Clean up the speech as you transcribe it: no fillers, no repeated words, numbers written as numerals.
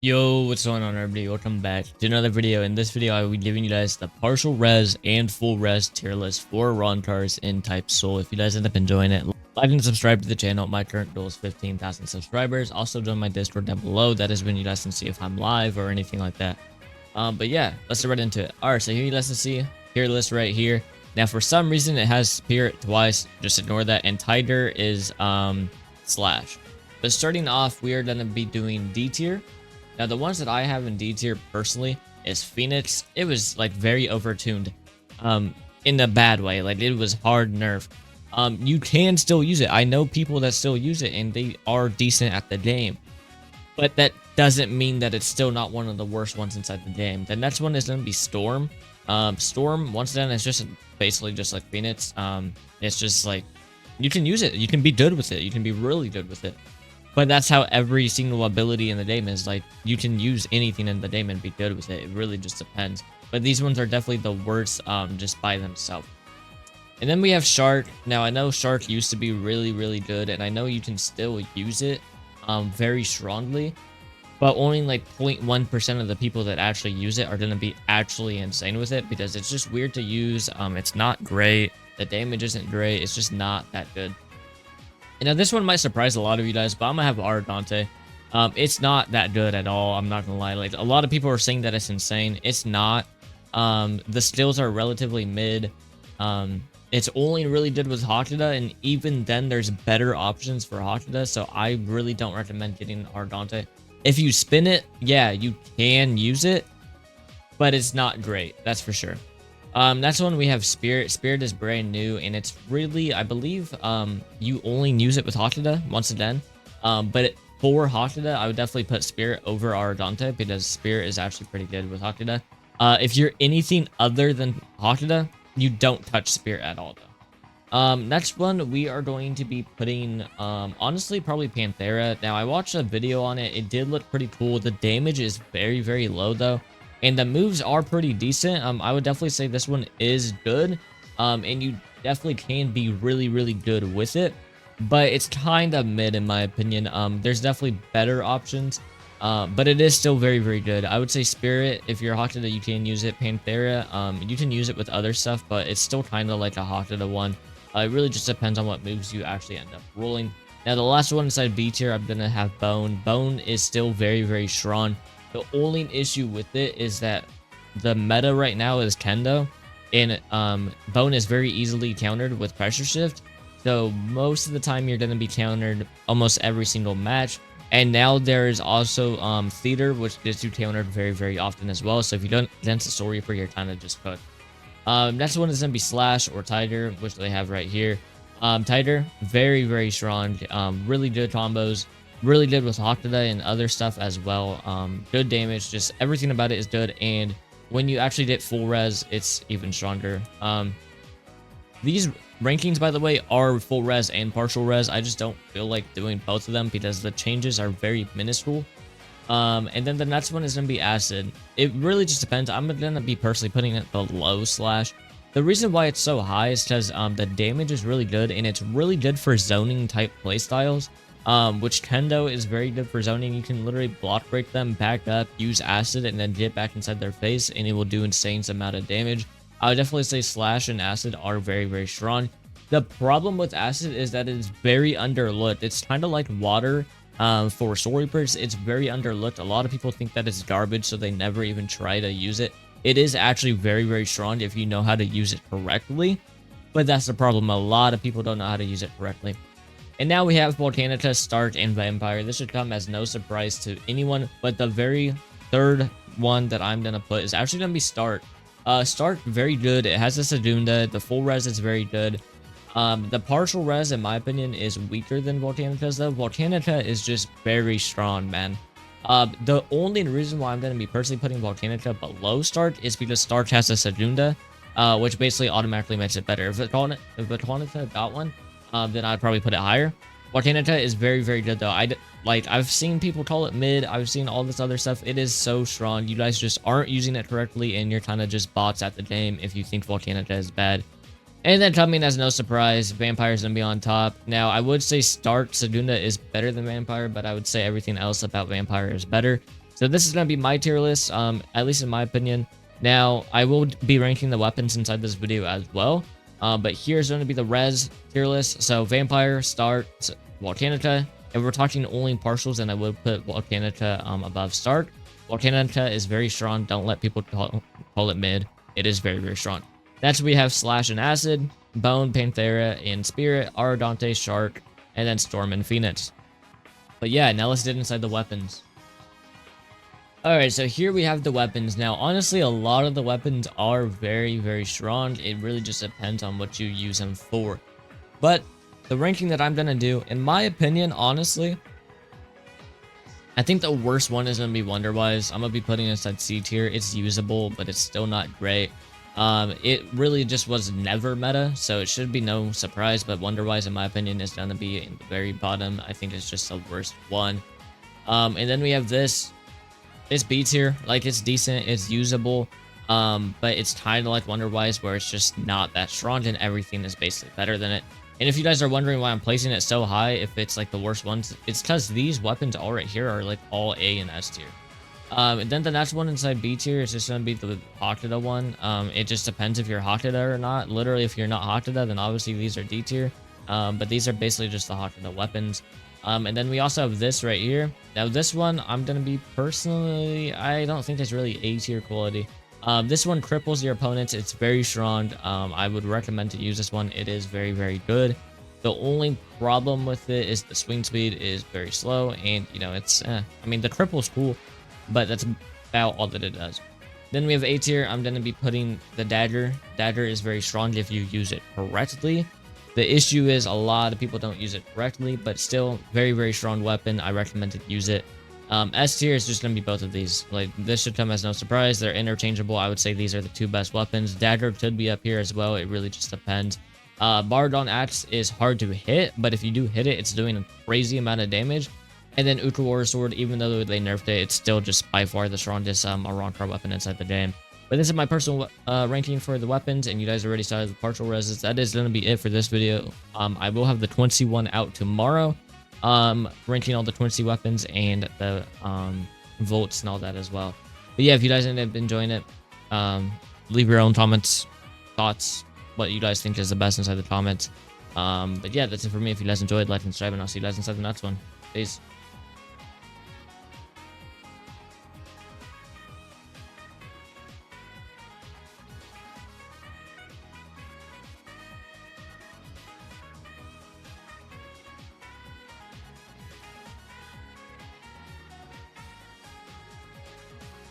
Yo, what's going on everybody? Welcome back to another video. In this video, I will be giving you guys the partial res and full res tier list for Arrancars in Type Soul. If you guys end up enjoying it, like and subscribe to the channel. My current goal is 15,000 subscribers. Also join my Discord down below. That is when you guys can see if I'm live or anything like that. But yeah, let's get right into it. Alright, so here you guys can see tier list right here. Now for some reason it has Spirit twice. Just ignore that. And Tiger is Slash. But starting off, we are gonna be doing D tier. Now, the ones that I have in D tier personally is Phoenix. It was like very overtuned, in a bad way. Like it was hard nerf. You can still use it. I know people that still use it and they are decent at the game, but that doesn't mean that it's still not one of the worst ones inside the game. The next one is going to be Storm. Storm, once again, is just basically just like Phoenix. It's just like you can use it. You can be good with it. You can be really good with it. But that's how every single ability in the game is. Like, you can use anything in the game and be good with it. It really just depends. But these ones are definitely the worst just by themselves. And then we have Shark. Now, I know Shark used to be really, really good. And I know you can still use it very strongly. But only like 0.1% of the people that actually use it are going to be actually insane with it. Because it's just weird to use. It's not great. The damage isn't great. It's just not that good. And now this one might surprise a lot of you guys, but I'm gonna have Arrancar. It's not that good at all. I'm not gonna lie. Like a lot of people are saying that it's insane. It's not. The skills are relatively mid. It's only really good with Hakuda, and even then, there's better options for Hakuda. So I really don't recommend getting Arrancar. If you spin it, yeah, you can use it, but it's not great. That's for sure. Next one we have Spirit. Spirit is brand new, and it's really, I believe, you only use it with Hakuda once again. But for Hakuda, I would definitely put Spirit over Arrancar because Spirit is actually pretty good with Hakuda. If you're anything other than Hakuda, you don't touch Spirit at all, though. Next one, we are going to be putting, honestly, probably Panthera. Now, I watched a video on it. It did look pretty cool. The damage is very, very low, though. And the moves are pretty decent. I would definitely say this one is good. And you definitely can be really, really good with it. But it's kind of mid in my opinion. There's definitely better options. But it is still very, very good. I would say Spirit, if you're Hakuda, you can use it. Panthera, you can use it with other stuff, but it's still kind of like a Hakuda one. It really just depends on what moves you actually end up rolling. Now, the last one inside B tier, I'm going to have Bone. Bone is still very, very strong. The only issue with it is that the meta right now is Kendo, and Bone is very easily countered with Pressure Shift. So most of the time you're going to be countered almost every single match. And now there is also Theater, which gets you countered very, very often as well. So if you don't against the Soul Reaper, you're kind of just cooked. Next one is going to be Slash or Tiger, which they have right here. Tiger, very, very strong, really good combos. Really good with Hakuda and other stuff as well. Good damage, just everything about it is good. And when you actually get full res, it's even stronger. These rankings, by the way, are full res and partial res. I just don't feel like doing both of them because the changes are very minuscule. And then the next one is going to be Acid. It really just depends. I'm going to be personally putting it below Slash. The reason why it's so high is because the damage is really good, and it's really good for zoning type playstyles. Which Kendo is very good for zoning. You can literally block break them, back up, use Acid, and then get back inside their face, and it will do insane amount of damage. I would definitely say Slash and Acid are very, very strong. The problem with Acid is that it's very underlooked. It's kind of like water for Soul Reapers. It's very underlooked. A lot of people think that it's garbage, so they never even try to use it. It is actually very, very strong if you know how to use it correctly, but that's the problem. A lot of people don't know how to use it correctly. And now we have Volcanica, Stark, and Vampire. This should come as no surprise to anyone, but the very third one that I'm going to put is actually going to be Stark. Stark, very good. It has a Sedunda. The full res is very good. The partial res, in my opinion, is weaker than Volcanica's, though. Volcanica is just very strong, man. The only reason why I'm going to be personally putting Volcanica below Stark is because Stark has a Sedunda, which basically automatically makes it better. If Volcanica got one, then I'd probably put it higher. Volcanica is very, very good, though. I've seen people call it mid. I've seen all this other stuff. It is so strong. You guys just aren't using it correctly, and you're kind of just bots at the game if you think Volcanica is bad. And then coming as no surprise, Vampire's going to be on top. Now, I would say Stark Sedunda is better than Vampire, but I would say everything else about Vampire is better. So this is going to be my tier list, at least in my opinion. Now, I will be ranking the weapons inside this video as well. But here's going to be the res tier list. So Vampire, Stark, Volcanita. If we're talking only partials, then I would put Volcanita above Stark. Volcanita is very strong. Don't let people call it mid. It is very, very strong. Next, we have Slash and Acid, Bone, Panthera, and Spirit, Aradante, Shark, and then Storm and Phoenix. But yeah, now let's get inside the weapons. Alright, so here we have the weapons. Now, honestly, a lot of the weapons are very, very strong. It really just depends on what you use them for. But the ranking that I'm going to do, in my opinion, honestly, I think the worst one is going to be Wonder-Wise. I'm going to be putting it inside C tier. It's usable, but it's still not great. It really just was never meta, so it should be no surprise, but Wonder-Wise, in my opinion, is going to be in the very bottom. I think it's just the worst one. And then we have this. It's B tier. Like, it's decent, it's usable, but it's kind of like Wonder-Wise, where it's just not that strong, and everything is basically better than it. And if you guys are wondering why I'm placing it so high, if it's like the worst ones, it's because these weapons all right here are like all A and S tier. And then the next one inside B tier is just going to be the Hakuda one. It just depends if you're Hakuda or not. Literally, if you're not Hakuda, then obviously these are D tier. But these are basically just the Hakuda weapons. And then we also have this right here. Now, this one, I'm going to be personally, I don't think it's really A tier quality. This one cripples your opponents. It's very strong. I would recommend to use this one. It is very, very good. The only problem with it is the swing speed is very slow, and you know, it's I mean, the cripple's cool, but that's about all that it does. Then we have A tier. I'm going to be putting the dagger. Dagger is very strong if you use it correctly. The issue is a lot of people don't use it correctly, but still very, very strong weapon. I recommend to use it. S tier is just going to be both of these. Like, this should come as no surprise. They're interchangeable. I would say these are the two best weapons. Dagger could be up here as well. It really just depends. Bardon Axe is hard to hit, but if you do hit it, it's doing a crazy amount of damage. And then Ultra War Sword, even though they nerfed it, it's still just by far the strongest Arrancar weapon inside the game. But this is my personal ranking for the weapons, and you guys already saw the partial reses. That is going to be it for this video. I will have the 21 out tomorrow. Ranking all the 20 weapons and the volts and all that as well. But yeah, if you guys ended up enjoying it, leave your own comments, thoughts, what you guys think is the best inside the comments. But yeah, that's it for me. If you guys enjoyed, like and subscribe, and I'll see you guys inside the next one. Peace.